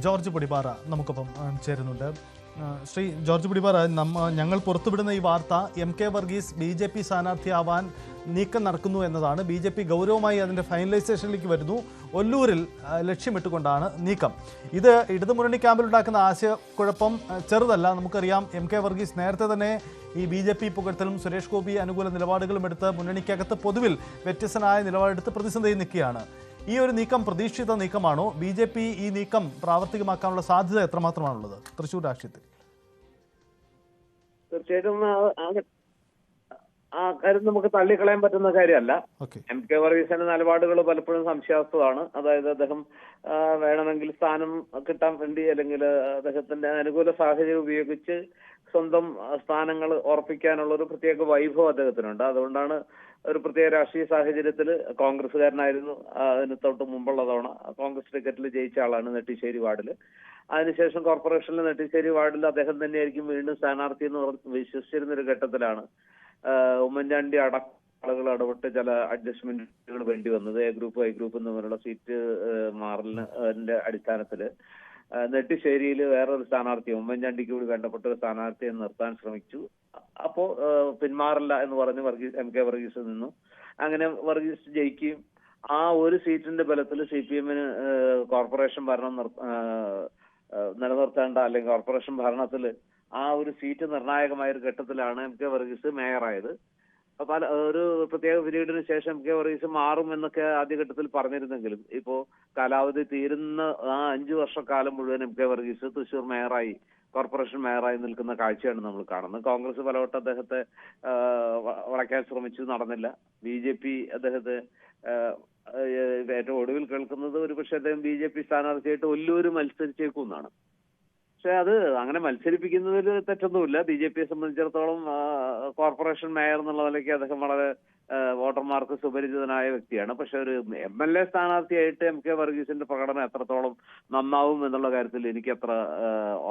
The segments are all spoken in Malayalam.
ജോർജ് പൊടിപാറ നമുക്കൊപ്പം ചേരുന്നുണ്ട്. ശ്രീ ജോർജ് പൊടിപാറ, ഞങ്ങൾ പുറത്തുവിടുന്ന ഈ വാർത്ത MK വർഗീസ് BJP സ്ഥാനാർത്ഥിയാവാൻ നീക്കം നടക്കുന്നു എന്നതാണ്. BJP ഗൗരവമായി അതിൻ്റെ ഫൈനലൈസേഷനിലേക്ക് വരുന്നു. ഒല്ലൂരിൽ ലക്ഷ്യമിട്ടുകൊണ്ടാണ് നീക്കം. ഇത് ഇടതുമുന്നണി ക്യാമ്പിലുണ്ടാക്കുന്ന ആശയക്കുഴപ്പം ചെറുതല്ല. നമുക്കറിയാം MK വർഗീസ് നേരത്തെ തന്നെ ഈ BJP പുകഴ്ത്തലും സുരേഷ് ഗോപി അനുകൂല നിലപാടുകളും എടുത്ത് മുന്നണിക്കകത്ത് പൊതുവിൽ വ്യത്യസ്തനായ നിലപാടെടുത്ത് പ്രതിസന്ധിയിൽ നിൽക്കുകയാണ്. ഈ ഒരു നീക്കം പ്രതീക്ഷിത നീക്കമാണോ? BJP ഈ നീക്കം പ്രാവർത്തികമാക്കാനുള്ള സാധ്യത എത്രമാത്രമാണുള്ളത് തൃശ്ശൂർ രാഷ്ട്രീയത്തിൽ? തീർച്ചയായിട്ടും ആ കാര്യം നമുക്ക് തള്ളിക്കളയാൻ പറ്റുന്ന കാര്യമല്ല. MK വർഗീസിന്റെ നിലപാടുകൾ പലപ്പോഴും സംശയാസ്പദമാണ്. അതായത് അദ്ദേഹം വേണമെങ്കിൽ സ്ഥാനം കിട്ടാൻ വേണ്ടി അല്ലെങ്കിൽ അദ്ദേഹത്തിന്റെ അനുകൂല സാഹചര്യം ഉപയോഗിച്ച് സ്വന്തം സ്ഥാനങ്ങൾ ഉറപ്പിക്കാനുള്ള ഒരു പ്രത്യേക വൈഭവം അദ്ദേഹത്തിനുണ്ട്. അതുകൊണ്ടാണ് ഒരു പ്രത്യേക രാഷ്ട്രീയ സാഹചര്യത്തിൽ കോൺഗ്രസ്സുകാരനായിരുന്നു. അതിന് തൊട്ട് മുമ്പുള്ള തവണ കോൺഗ്രസ് ടിക്കറ്റിൽ ജയിച്ച ആളാണ് നെട്ടിശ്ശേരി വാർഡിൽ. അതിനുശേഷം കോർപ്പറേഷനിൽ നെട്ടിശ്ശേരി വാർഡിൽ അദ്ദേഹം തന്നെയായിരിക്കും വീണ്ടും സ്ഥാനാർത്ഥി എന്ന് വിശ്വസിച്ചിരുന്ന ഒരു ഘട്ടത്തിലാണ് ഉമ്മൻചാണ്ടി അടക്കം ആളുകൾ ഇടപെട്ട് ചില അഡ്ജസ്റ്റ്മെന്റുകൾ വേണ്ടി വന്നത്. എ ഗ്രൂപ്പ് I ഗ്രൂപ്പ് തമ്മിലുള്ള സീറ്റ് മാറലിന്റെ അടിസ്ഥാനത്തില് നെട്ടിശ്ശേരിയിൽ വേറൊരു സ്ഥാനാർത്ഥി, ഉമ്മൻചാണ്ടിക്ക് കൂടി വേണ്ടപ്പെട്ട ഒരു സ്ഥാനാർത്ഥിയെ നിർത്താൻ ശ്രമിച്ചു. അപ്പോ പിന്മാറില്ല എന്ന് പറഞ്ഞ് MK വർഗീസിൽ നിന്നു. അങ്ങനെ വർഗീസ് ജയിക്കുകയും ആ ഒരു സീറ്റിന്റെ ബലത്തിൽ CPM-ന് കോർപ്പറേഷൻ ഭരണം നിലനിർത്തേണ്ട അല്ലെങ്കിൽ കോർപ്പറേഷൻ ഭരണത്തിൽ ആ ഒരു സീറ്റ് നിർണായകമായ ഒരു ഘട്ടത്തിലാണ് MK വർഗീസ് മേയറായത്. ഒരു പ്രത്യേക പീരീഡിന് ശേഷം MK വർഗീസ് മാറും എന്നൊക്കെ ആദ്യഘട്ടത്തിൽ പറഞ്ഞിരുന്നെങ്കിലും ഇപ്പോ കാലാവധി തീരുന്ന ആ 5 വർഷക്കാലം മുഴുവൻ MK വർഗീസ് തൃശ്ശൂർ മേയറായി, കോർപ്പറേഷൻ മേയറായി നിൽക്കുന്ന കാഴ്ചയാണ് നമ്മൾ കാണുന്നത്. കോൺഗ്രസ് പലവട്ടം അദ്ദേഹത്തെ വളയ്ക്കാൻ ശ്രമിച്ചു, നടന്നില്ല. BJP അദ്ദേഹത്തെ ഏറ്റവും ഒടുവിൽ കേൾക്കുന്നത് ഒരുപക്ഷെ അദ്ദേഹം BJP സ്ഥാനാർത്ഥിയായിട്ട് ഒല്ലൂര് മത്സരിച്ചേക്കുമെന്നാണ്. പക്ഷെ അത് അങ്ങനെ മത്സരിപ്പിക്കുന്നതിൽ തെറ്റൊന്നുമില്ല. BJPയെ സംബന്ധിച്ചിടത്തോളം കോർപ്പറേഷൻ മേയർ എന്നുള്ള നിലയ്ക്ക് അദ്ദേഹം വളരെ വോട്ടർമാർക്ക് സുപരിചിതനായ വ്യക്തിയാണ്. പക്ഷെ ഒരു MLA സ്ഥാനാർത്ഥിയായിട്ട് MK വർഗീസിന്റെ പ്രകടനം എത്രത്തോളം നന്നാവും എന്നുള്ള കാര്യത്തിൽ എനിക്ക് അത്ര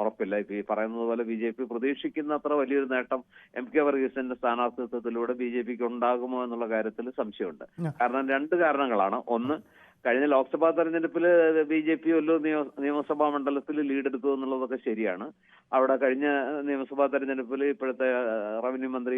ഉറപ്പില്ല. ഇപ്പൊ ഈ പറയുന്നത് പോലെ BJP പ്രതീക്ഷിക്കുന്ന അത്ര വലിയൊരു നേട്ടം MK വർഗീസിന്റെ സ്ഥാനാർത്ഥിത്വത്തിലൂടെ BJPക്ക് ഉണ്ടാകുമോ എന്നുള്ള കാര്യത്തിൽ സംശയമുണ്ട്. കാരണം 2 കാരണങ്ങളാണ്. ഒന്ന്, കഴിഞ്ഞ ലോക്സഭാ തെരഞ്ഞെടുപ്പിൽ BJP ഒല്ലൂർ നിയമസഭാ മണ്ഡലത്തിൽ ലീഡ് എടുത്തു എന്നുള്ളതൊക്കെ ശരിയാണ്. അവിടെ കഴിഞ്ഞ നിയമസഭാ തെരഞ്ഞെടുപ്പിൽ ഇപ്പോഴത്തെ റവന്യൂ മന്ത്രി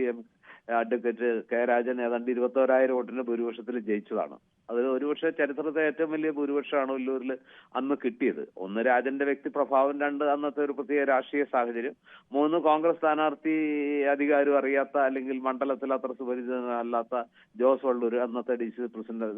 അഡ്വക്കേറ്റ് K രാജൻ ഏതാണ്ട് 21,000 വോട്ടിന്റെ ഭൂരിപക്ഷത്തിൽ ജയിച്ചതാണ്. അത് ഒരുപക്ഷെ ചരിത്രത്തെ ഏറ്റവും വലിയ ഭൂരിപക്ഷമാണ് ഒല്ലൂരിൽ അന്ന് കിട്ടിയത്. ഒന്ന്, രാജന്റെ വ്യക്തി പ്രഭാവം. 2, അന്നത്തെ ഒരു പ്രത്യേക രാഷ്ട്രീയ സാഹചര്യം. 3, കോൺഗ്രസ് സ്ഥാനാർത്ഥി അധികാരം അറിയാത്ത അല്ലെങ്കിൽ മണ്ഡലത്തിൽ അത്ര സുപരിചിതനല്ലാത്ത ജോസ് വള്ളൂർ, അന്നത്തെ DCC പ്രസിഡന്റ്,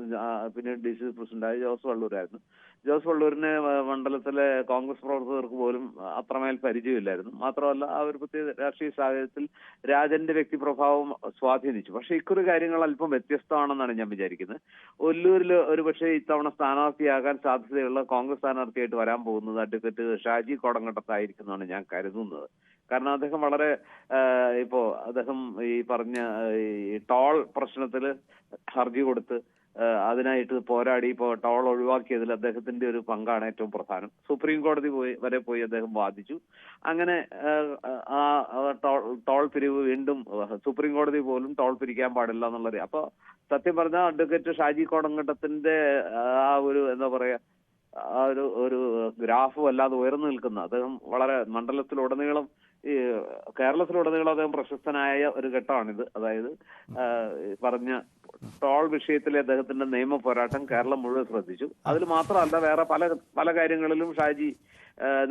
പിന്നീട് DCC പ്രസിഡന്റായ ജോസ് വള്ളൂരായിരുന്നു. ജോസ് വള്ളൂരിനെ മണ്ഡലത്തിലെ കോൺഗ്രസ് പ്രവർത്തകർക്ക് പോലും അത്രമേൽ പരിചയമില്ലായിരുന്നു. മാത്രമല്ല ആ ഒരു പ്രത്യേക രാഷ്ട്രീയ സാഹചര്യത്തിൽ രാജന്റെ വ്യക്തി പ്രഭാവം സ്വാധീനിച്ചു. പക്ഷെ ഇക്കുറി കാര്യങ്ങൾ അല്പം വ്യത്യസ്തമാണെന്നാണ് ഞാൻ വിചാരിക്കുന്നത്. ഒല്ലൂരിൽ ഒരുപക്ഷെ ഇത്തവണ സ്ഥാനാർത്ഥിയാകാൻ സാധ്യതയുള്ള കോൺഗ്രസ് സ്ഥാനാർത്ഥിയായിട്ട് വരാൻ പോകുന്നത് അഡ്വക്കേറ്റ് ഷാജി കോടങ്കണ്ടത്തായിരിക്കുമെന്നാണ് ഞാൻ കരുതുന്നത്. കാരണം അദ്ദേഹം വളരെ അദ്ദേഹം ഈ പറഞ്ഞ ഈ ടോൾ പ്രശ്നത്തിൽ ഹർജി കൊടുത്ത് അതിനായിട്ട് പോരാടി ഇപ്പോൾ ടോൾ ഒഴിവാക്കിയതിൽ അദ്ദേഹത്തിന്റെ ഒരു പങ്കാണ് ഏറ്റവും പ്രധാനം. സുപ്രീം കോടതി വരെ പോയി അദ്ദേഹം വാദിച്ചു. അങ്ങനെ ആ ടോൾ പിരിവ് വീണ്ടും സുപ്രീം കോടതി പോലും ടോൾ പിരിക്കാൻ പാടില്ല എന്നുള്ളത്. അപ്പൊ സത്യം പറഞ്ഞാൽ അഡ്വക്കേറ്റ് ഷാജി കോടങ്കണ്ടത്തിന്റെ ആ ഒരു എന്താ പറയാ ആ ഒരു ഗ്രാഫ് വല്ലാതെ ഉയർന്നു നിൽക്കുന്ന, അദ്ദേഹം വളരെ മണ്ഡലത്തിലുടനീളം ഈ കേരളത്തിലുടനീളം അദ്ദേഹം പ്രശസ്തനായ ഒരു ഘട്ടമാണിത്. അതായത് പറഞ്ഞ ടോൾ വിഷയത്തിലെ അദ്ദേഹത്തിന്റെ നിയമ പോരാട്ടം കേരളം മുഴുവൻ ശ്രദ്ധിച്ചു. അതിൽ മാത്രമല്ല വേറെ പല കാര്യങ്ങളിലും ഷാജി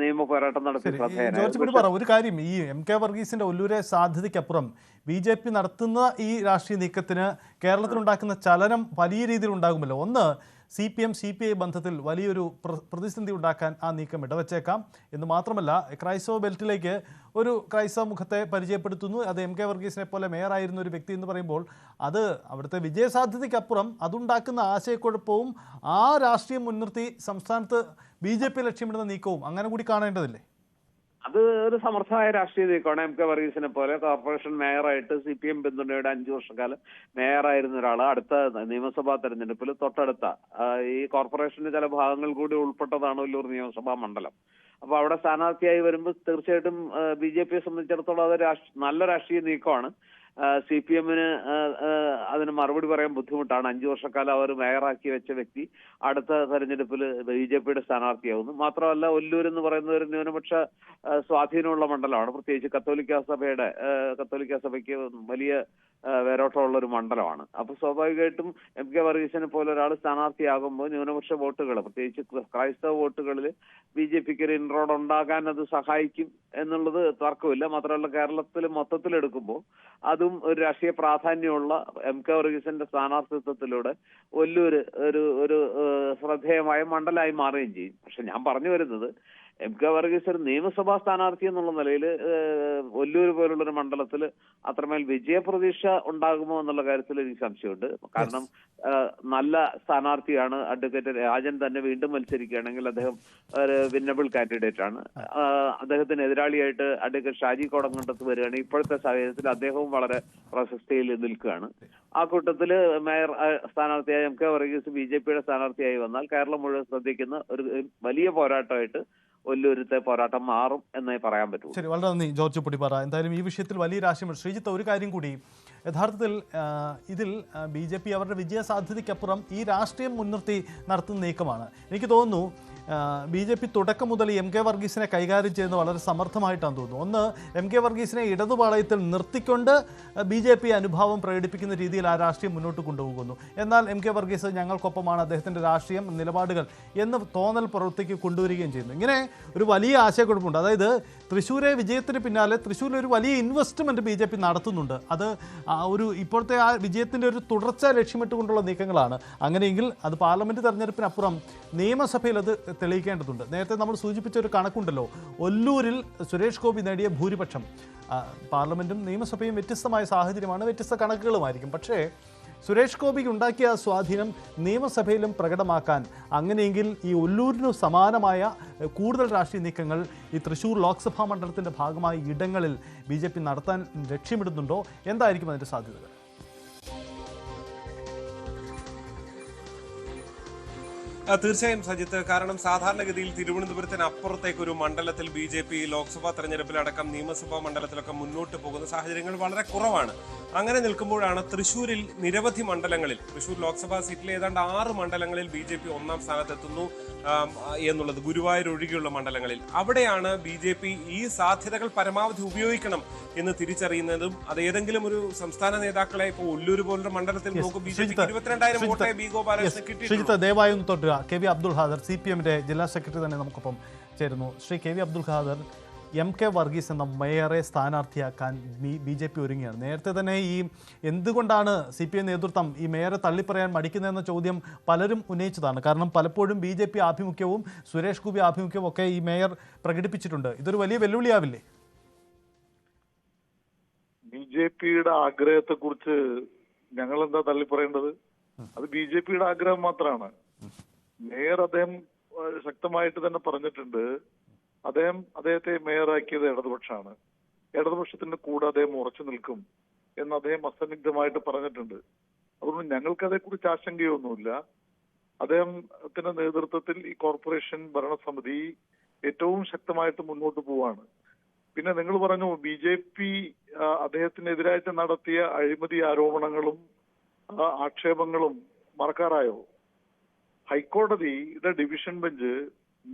നിയമ പോരാട്ടം നടത്തി ശ്രദ്ധേയനായി. ഒരു കാര്യം, ഈ MK വർഗീസിന്റെ ഒല്ലൂരെ സാധ്യതയ്ക്കപ്പുറം BJP നടത്തുന്ന ഈ രാഷ്ട്രീയ നീക്കത്തിന് കേരളത്തിലുണ്ടാക്കുന്ന ചലനം വലിയ രീതിയിൽ ഉണ്ടാകുമല്ലോ. ഒന്ന്, CPM-CPI ബന്ധത്തിൽ വലിയൊരു പ്രതിസന്ധി ഉണ്ടാക്കാൻ ആ നീക്കം ഇടവച്ചേക്കാം എന്ന് മാത്രമല്ല, ക്രൈസ്തവ ബെൽറ്റിലേക്ക് ഒരു ക്രൈസ്തവ മുഖത്തെ പരിചയപ്പെടുത്തുന്നു. അത് MK വർഗീസിനെ പോലെ മേയറായിരുന്ന ഒരു വ്യക്തി എന്ന് പറയുമ്പോൾ അത് അവിടുത്തെ വിജയസാധ്യതയ്ക്കപ്പുറം അതുണ്ടാക്കുന്ന ആശയക്കുഴപ്പവും ആ രാഷ്ട്രീയം മുൻനിർത്തി സംസ്ഥാനത്ത് BJP ലക്ഷ്യമിടുന്ന നീക്കവും അങ്ങനെ കൂടി കാണേണ്ടതില്ലേ? അത് ഒരു സമർത്ഥമായ രാഷ്ട്രീയ നീക്കമാണ്. MK വർഗീസിനെ പോലെ കോർപ്പറേഷൻ മേയറായിട്ട് CPM പിന്തുണയുടെ 5 വർഷക്കാലം മേയറായിരുന്ന ഒരാൾ അടുത്ത നിയമസഭാ തെരഞ്ഞെടുപ്പിൽ തൊട്ടടുത്ത ഈ കോർപ്പറേഷന്റെ ചില ഭാഗങ്ങൾ കൂടി ഉൾപ്പെട്ടതാണ് ഒല്ലൂർ നിയമസഭാ മണ്ഡലം. അപ്പൊ അവിടെ സ്ഥാനാർത്ഥിയായി വരുമ്പോൾ തീർച്ചയായിട്ടും BJPയെ സംബന്ധിച്ചിടത്തോളം അത് നല്ല രാഷ്ട്രീയ നീക്കമാണ്. CPM-ന് അതിന് മറുപടി പറയാൻ ബുദ്ധിമുട്ടാണ്. 5 വർഷക്കാലം അവർ മേയറാക്കി വെച്ച വ്യക്തി അടുത്ത തെരഞ്ഞെടുപ്പിൽ BJP-യുടെ സ്ഥാനാർത്ഥിയാവുന്നു. മാത്രമല്ല, ഒല്ലൂർ എന്ന് പറയുന്ന ഒരു ന്യൂനപക്ഷ സ്വാധീനമുള്ള മണ്ഡലമാണ്. പ്രത്യേകിച്ച് കത്തോലിക്ക സഭയ്ക്ക് വലിയ വേരോട്ടമുള്ള ഒരു മണ്ഡലമാണ്. അപ്പൊ സ്വാഭാവികമായിട്ടും MK വർഗീസിനെ പോലെ ഒരാൾ സ്ഥാനാർത്ഥിയാകുമ്പോൾ ന്യൂനപക്ഷ വോട്ടുകൾ, പ്രത്യേകിച്ച് ക്രൈസ്തവ വോട്ടുകളിൽ BJP-ക്ക് ഒരു ഇൻറോഡ് ഉണ്ടാകാൻ അത് സഹായിക്കും എന്നുള്ളത് തർക്കമില്ല. മാത്രമല്ല, കേരളത്തിൽ മൊത്തത്തിൽ എടുക്കുമ്പോൾ അതും ഒരു രാഷ്ട്രീയ പ്രാധാന്യമുള്ള MK വർഗീസിന്റെ സ്ഥാനാർത്ഥിത്വത്തിലൂടെ ഒല്ലൂര് ഒരു ശ്രദ്ധേയമായ മണ്ഡലമായി മാറുകയും ചെയ്യും. പക്ഷെ ഞാൻ പറഞ്ഞു വരുന്നത്, MK വർഗീസ് ഒരു നിയമസഭാ സ്ഥാനാർത്ഥി എന്നുള്ള നിലയിൽ ഒല്ലൂർ പോലുള്ളൊരു മണ്ഡലത്തിൽ അത്രമേൽ വിജയപ്രതീക്ഷ ഉണ്ടാകുമോ എന്നുള്ള കാര്യത്തിൽ എനിക്ക് സംശയമുണ്ട്. കാരണം നല്ല സ്ഥാനാർത്ഥിയാണ്. അഡ്വക്കേറ്റ് രാജൻ തന്നെ വീണ്ടും മത്സരിക്കുകയാണെങ്കിൽ അദ്ദേഹം ഒരു വിന്നബിൾ കാൻഡിഡേറ്റ് ആണ്. അദ്ദേഹത്തിന് എതിരാളിയായിട്ട് അഡ്വക്കേറ്റ് ഷാജി കോടങ്കണ്ടത്ത് വരികയാണെങ്കിൽ ഇപ്പോഴത്തെ സാഹചര്യത്തിൽ അദ്ദേഹവും വളരെ പ്രശസ്തിയിൽ നിൽക്കുകയാണ്. ആ കൂട്ടത്തിൽ മേയർ സ്ഥാനാർത്ഥിയായ MK വർഗീസ് BJP-യുടെ സ്ഥാനാർത്ഥിയായി വന്നാൽ കേരളം മുഴുവൻ ശ്രദ്ധിക്കുന്ന ഒരു വലിയ പോരാട്ടമായിട്ട് ഒല്ലൂരത്തെ പോരാട്ടം മാറും എന്നേ പറയാൻ പറ്റൂ. ശരി, വളരെ നന്ദി ജോർജ് പൊടിപ്പാറ. എന്തായാലും ഈ വിഷയത്തിൽ വലിയ രാഷ്ട്രീയമുണ്ട്. ശ്രീജിത്ത്, ഒരു കാര്യം കൂടി, യഥാർത്ഥത്തിൽ ഇതിൽ BJP അവരുടെ വിജയ സാധ്യതയ്ക്കപ്പുറം ഈ രാഷ്ട്രീയം മുൻനിർത്തി നടത്തുന്ന നീക്കമാണ്. എനിക്ക് തോന്നുന്നു BJP തുടക്കം മുതൽ MK വർഗീസിനെ കൈകാര്യം ചെയ്യുന്നത് വളരെ സമർത്ഥമായിട്ടാണ് തോന്നുന്നു. ഒന്ന്, MK വർഗീസിനെ ഇടതുപാളയത്തിൽ നിർത്തിക്കൊണ്ട് BJP അനുഭാവം പ്രകടിപ്പിക്കുന്ന രീതിയിൽ ആ രാഷ്ട്രീയം മുന്നോട്ട് കൊണ്ടുപോകുന്നു. എന്നാൽ MK വർഗീസ് ഞങ്ങൾക്കൊപ്പമാണ്, അദ്ദേഹത്തിൻ്റെ രാഷ്ട്രീയം നിലപാടുകൾ എന്ന് തോന്നൽ പുറത്തേക്ക് കൊണ്ടുവരികയും ചെയ്യുന്നു. ഇങ്ങനെ ഒരു വലിയ ആശയക്കുഴപ്പമുണ്ട്. അതായത് തൃശ്ശൂരെ വിജയത്തിന് പിന്നാലെ തൃശ്ശൂരിൽ ഒരു വലിയ ഇൻവെസ്റ്റ്മെൻറ്റ് BJP നടത്തുന്നുണ്ട്. അത് ഇപ്പോഴത്തെ ആ വിജയത്തിൻ്റെ ഒരു തുടർച്ച ലക്ഷ്യമിട്ടുകൊണ്ടുള്ള നീക്കങ്ങളാണ്. അങ്ങനെയെങ്കിൽ അത് പാർലമെൻറ്റ് തെരഞ്ഞെടുപ്പിനപ്പുറം നിയമസഭയിൽ അത് തെളിയിക്കേണ്ടതുണ്ട്. നേരത്തെ നമ്മൾ സൂചിപ്പിച്ച ഒരു കണക്കുണ്ടല്ലോ, ഒല്ലൂരിൽ സുരേഷ് ഗോപി നേടിയ ഭൂരിപക്ഷം, പാർലമെൻറ്റും നിയമസഭയും വ്യത്യസ്തമായ സാഹചര്യമാണ്, വ്യത്യസ്ത കണക്കുകളുമായിരിക്കും. പക്ഷേ സുരേഷ് ഗോപിക്ക് ഉണ്ടാക്കിയ സ്വാധീനം നിയമസഭയിലും പ്രകടമാക്കാൻ, അങ്ങനെയെങ്കിൽ ഈ ഒല്ലൂരിനു സമാനമായ കൂടുതൽ രാഷ്ട്രീയ നീക്കങ്ങൾ ഈ തൃശ്ശൂർ ലോക്സഭാ മണ്ഡലത്തിൻ്റെ ഭാഗമായ ഇടങ്ങളിൽ BJP നടത്താൻ ലക്ഷ്യമിടുന്നുണ്ടോ? എന്തായിരിക്കും അതിൻ്റെ സാധ്യതകൾ? തീർച്ചയായും സജിത്ത്, കാരണം സാധാരണഗതിയിൽ തിരുവനന്തപുരത്തിന് അപ്പുറത്തേക്ക് ഒരു മണ്ഡലത്തിൽ BJP ലോക്സഭാ തെരഞ്ഞെടുപ്പിലടക്കം നിയമസഭാ മണ്ഡലത്തിലൊക്കെ മുന്നോട്ട് പോകുന്ന സാഹചര്യങ്ങൾ വളരെ കുറവാണ്. അങ്ങനെ നിൽക്കുമ്പോഴാണ് തൃശ്ശൂരിൽ നിരവധി മണ്ഡലങ്ങളിൽ, തൃശ്ശൂർ ലോക്സഭാ സീറ്റിലെ ഏതാണ്ട് 6 മണ്ഡലങ്ങളിൽ BJP ഒന്നാം സ്ഥാനത്തെത്തുന്നു എന്നുള്ളത്, ഗുരുവായൂർ ഒഴികെയുള്ള മണ്ഡലങ്ങളിൽ. അവിടെയാണ് BJP ഈ സാധ്യതകൾ പരമാവധി ഉപയോഗിക്കണം എന്ന് തിരിച്ചറിയുന്നതും. അത് ഏതെങ്കിലും ഒരു സംസ്ഥാന നേതാക്കളെ, ഇപ്പോൾ ഒല്ലൂർ പോലുള്ള മണ്ഡലത്തിൽ നോക്കും, BJP 22,000 വോട്ടേ B ഗോപാലകൃഷ്ണന് കിട്ടിയിട്ടുണ്ട്. ദയവായും തൊട്ടുക. KV അബ്ദുൽ ഖാദർ, CPM-ന്റെ ജില്ലാ സെക്രട്ടറി തന്നെ നമുക്കൊപ്പം ചേരുന്നു. ശ്രീ KV അബ്ദുൽ ഖാദർ, MK വർഗീസ് എന്ന മേയറെ സ്ഥാനാർത്ഥിയാക്കാൻ BJP ഒരുങ്ങിയാണ്. നേരത്തെ തന്നെ എന്തുകൊണ്ടാണ് CPM നേതൃത്വം ഈ മേയറെ തള്ളിപ്പറയാൻ മടിക്കുന്നതെന്ന ചോദ്യം പലരും ഉന്നയിച്ചതാണ്. കാരണം പലപ്പോഴും BJP ആഭിമുഖ്യവും സുരേഷ് ഗോപി ആഭിമുഖ്യവും ഒക്കെ ഈ മേയർ പ്രകടിപ്പിച്ചിട്ടുണ്ട്. ഇതൊരു വലിയ വെല്ലുവിളിയാവില്ലേ? BJP-യുടെ ആഗ്രഹത്തെക്കുറിച്ച് ഞങ്ങൾ എന്താ തള്ളിപ്പറയേണ്ടത്? അത് BJP-യുടെ ആഗ്രഹം മാത്രമാണ്. മേയർ അദ്ദേഹം ശക്തമായിട്ട് തന്നെ പറഞ്ഞിട്ടുണ്ട്, അദ്ദേഹത്തെ മേയറാക്കിയത് ഇടതുപക്ഷമാണ്, ഇടതുപക്ഷത്തിന്റെ കൂടെ അദ്ദേഹം ഉറച്ചു നിൽക്കും എന്ന് അദ്ദേഹം അസന്നിഗ്ധമായിട്ട് പറഞ്ഞിട്ടുണ്ട്. അതുകൊണ്ട് ഞങ്ങൾക്ക് അതേക്കുറിച്ച് ആശങ്കയൊന്നുമില്ല. അദ്ദേഹത്തിന്റെ നേതൃത്വത്തിൽ ഈ കോർപ്പറേഷൻ ഭരണസമിതി ഏറ്റവും ശക്തമായിട്ട് മുന്നോട്ട് പോവാണ്. പിന്നെ നിങ്ങൾ പറഞ്ഞു BJP അദ്ദേഹത്തിനെതിരായിട്ട് നടത്തിയ അഴിമതി ആരോപണങ്ങളും ആക്ഷേപങ്ങളും മറക്കാറായോ? ഹൈക്കോടതിയുടെ ഡിവിഷൻ ബെഞ്ച്